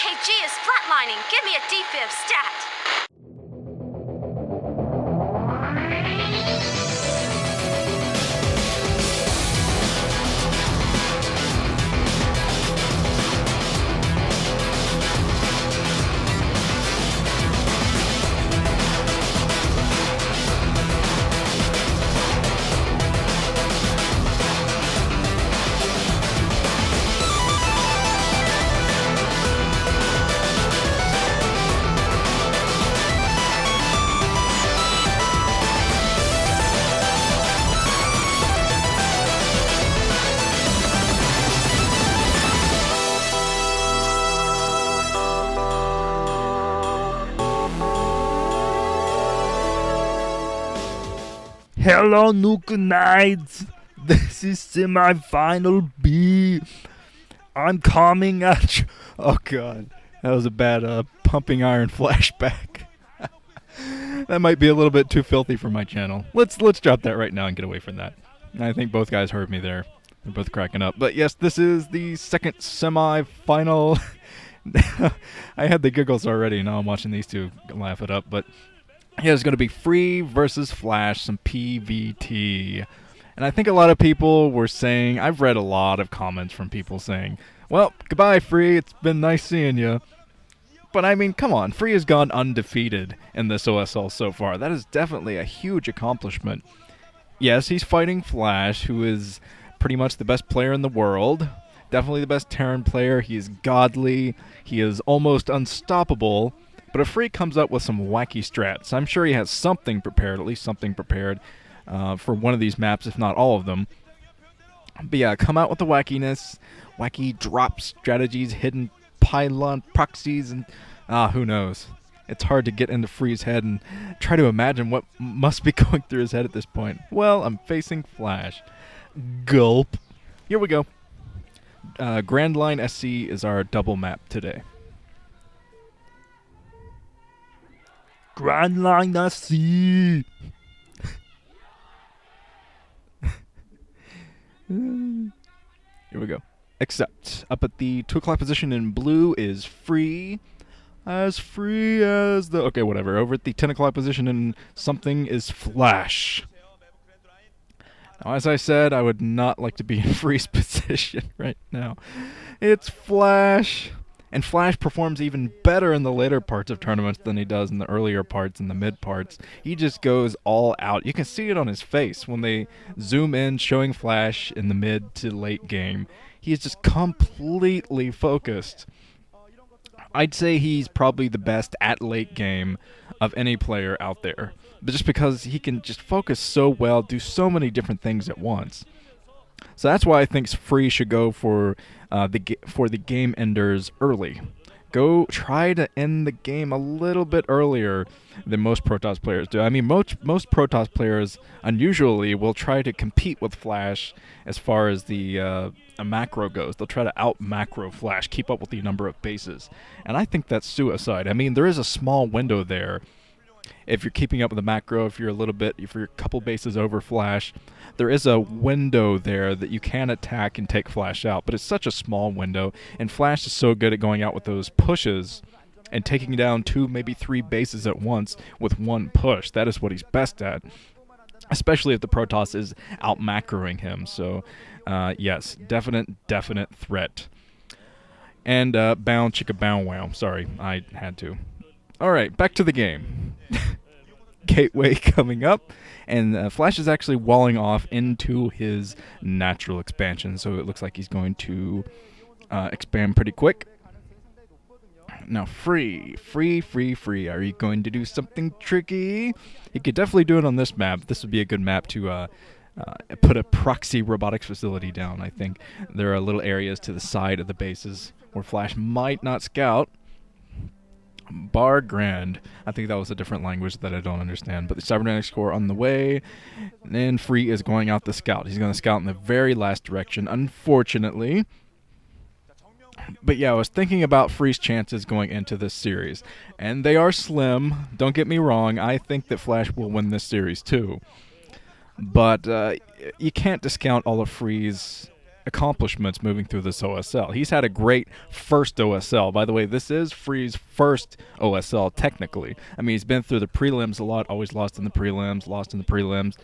KG is flatlining. Give me a defib stat. Hello, Nuka Knights. This is Semifinal B. I'm coming at you. Oh, God. That was a bad pumping iron flashback. That might be a little bit too filthy for my channel. Let's drop that right now and get away from that. I think both guys heard me there. They're both cracking up. But yes, this is the second semifinal. I had the giggles already. Now I'm watching these two laugh it up. But yeah, it's going to be Free versus Flash, some PvT. And I think a lot of people were saying, I've read a lot of comments from people saying, well, goodbye, Free. It's been nice seeing you. But I mean, come on. Free has gone undefeated in this OSL so far. That is definitely a huge accomplishment. Yes, he's fighting Flash, who is pretty much the best player in the world. Definitely the best Terran player. He is godly. He is almost unstoppable. But if Free comes up with some wacky strats, I'm sure he has something prepared, at least something prepared, for one of these maps, if not all of them. But yeah, come out with the wackiness, wacky drop strategies, hidden pylon proxies, and who knows. It's hard to get into Free's head and try to imagine what must be going through his head at this point. Well, I'm facing Flash. Gulp. Here we go. Grand Line SC is our double map today. Grand Line SC. Here we go. Except up at the 2 o'clock position in blue is Free. As free as the... Okay, whatever. Over at the 10 o'clock position in something is Flash. Now, as I said, I would not like to be in Free's position right now. It's Flash. And Flash performs even better in the later parts of tournaments than he does in the earlier parts and the mid parts. He just goes all out. You can see it on his face when they zoom in showing Flash in the mid to late game. He is just completely focused. I'd say he's probably the best at late game of any player out there. But just because he can just focus so well, do so many different things at once. So that's why I think Free should go for the game enders early. Go try to end the game a little bit earlier than most Protoss players do. I mean, most Protoss players unusually will try to compete with Flash as far as the a macro goes. They'll try to out-macro Flash, keep up with the number of bases. And I think that's suicide. I mean, there is a small window there. If you're keeping up with the macro, if you're a couple bases over Flash, there is a window there that you can attack and take Flash out, but it's such a small window, and Flash is so good at going out with those pushes and taking down 2, maybe 3 bases at once with one push. That is what he's best at, especially if the Protoss is out-macroing him. So, yes, definite threat. And bound chicka bound wow. Sorry, I had to. All right, back to the game. Gateway coming up, and Flash is actually walling off into his natural expansion, so it looks like he's going to expand pretty quick. Now, Free. Are you going to do something tricky? You could definitely do it on this map. This would be a good map to put a proxy robotics facility down, I think. There are little areas to the side of the bases where Flash might not scout. Bar Grand. I think that was a different language that I don't understand. But the cybernetics core on the way. And Free is going out to scout. He's going to scout in the very last direction, unfortunately. But yeah, I was thinking about Free's chances going into this series. And they are slim. Don't get me wrong. I think that Flash will win this series too. But you can't discount all of Free's accomplishments moving through this OSL. He's had a great first OSL. By the way, this is Free's first OSL technically. I mean, he's been through the prelims a lot, always lost in the prelims,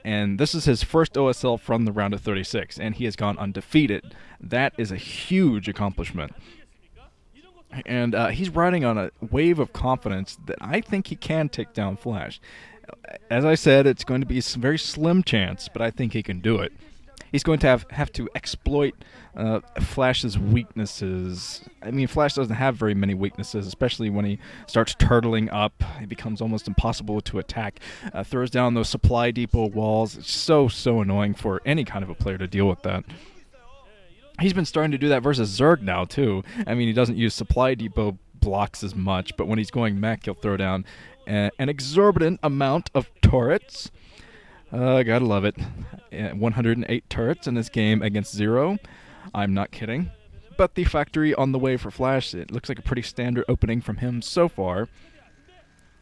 and this is his first OSL from the round of 36, and he has gone undefeated. That is a huge accomplishment. And he's riding on a wave of confidence that I think he can take down Flash. As I said, it's going to be a very slim chance, but I think he can do it. He's going to have to exploit Flash's weaknesses. I mean, Flash doesn't have very many weaknesses, especially when he starts turtling up. It becomes almost impossible to attack. Throws down those supply depot walls. It's so annoying for any kind of a player to deal with that. He's been starting to do that versus Zerg now, too. I mean, he doesn't use supply depot blocks as much, but when he's going mech, he'll throw down an exorbitant amount of turrets. Gotta love it. 108 turrets in this game against 0. I'm not kidding. But the factory on the way for Flash, it looks like a pretty standard opening from him so far.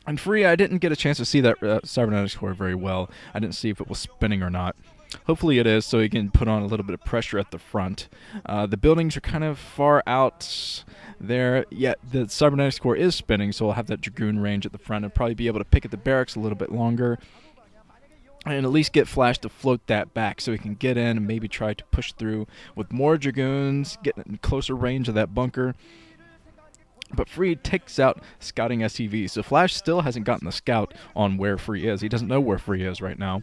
And Free, I didn't get a chance to see that cybernetics core very well. I didn't see if it was spinning or not. Hopefully it is, so he can put on a little bit of pressure at the front. The buildings are kind of far out there, yet the cybernetics core is spinning, so we'll have that Dragoon range at the front and probably be able to pick at the barracks a little bit longer. And at least get Flash to float that back so he can get in and maybe try to push through with more Dragoons, get in closer range of that bunker. But Free takes out scouting SCV, so Flash still hasn't gotten the scout on where Free is. He doesn't know where Free is right now.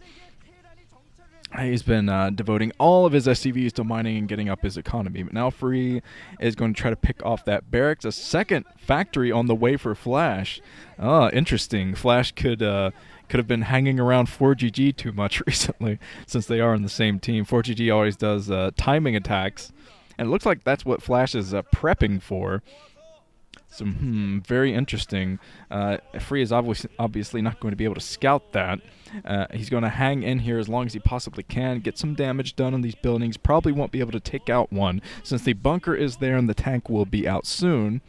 He's been devoting all of his SCVs to mining and getting up his economy. But now Free is going to try to pick off that barracks. A second factory on the way for Flash. Interesting. Flash could have been hanging around 4GG too much recently, since they are on the same team. 4GG always does timing attacks, and it looks like that's what Flash is prepping for. So, very interesting. Free is obviously not going to be able to scout that. He's going to hang in here as long as he possibly can, get some damage done on these buildings. Probably won't be able to take out one, since the bunker is there and the tank will be out soon.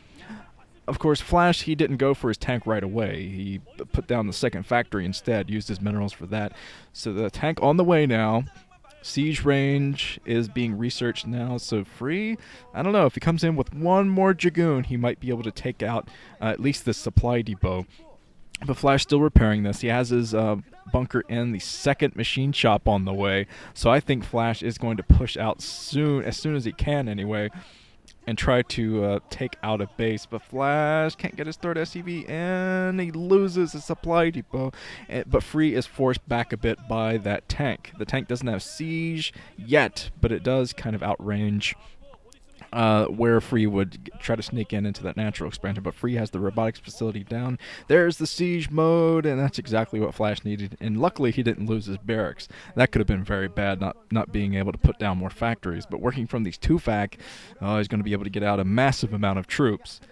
Of course, Flash, he didn't go for his tank right away. He put down the second factory instead, used his minerals for that. So the tank on the way now. Siege range is being researched now, so Free, I don't know, if he comes in with one more Dragoon, he might be able to take out at least the supply depot. But Flash still repairing this. He has his bunker in the second machine shop on the way, so I think Flash is going to push out soon, as soon as he can anyway, and try to take out a base. But Flash can't get his third SCV, and he loses his supply depot. But Free is forced back a bit by that tank. The tank doesn't have siege yet, but it does kind of outrange where Free would try to sneak into that natural expansion. But Free has the robotics facility down. There's the siege mode, and that's exactly what Flash needed. And luckily, he didn't lose his barracks. That could have been very bad, not being able to put down more factories. But working from these two fac, he's going to be able to get out a massive amount of troops.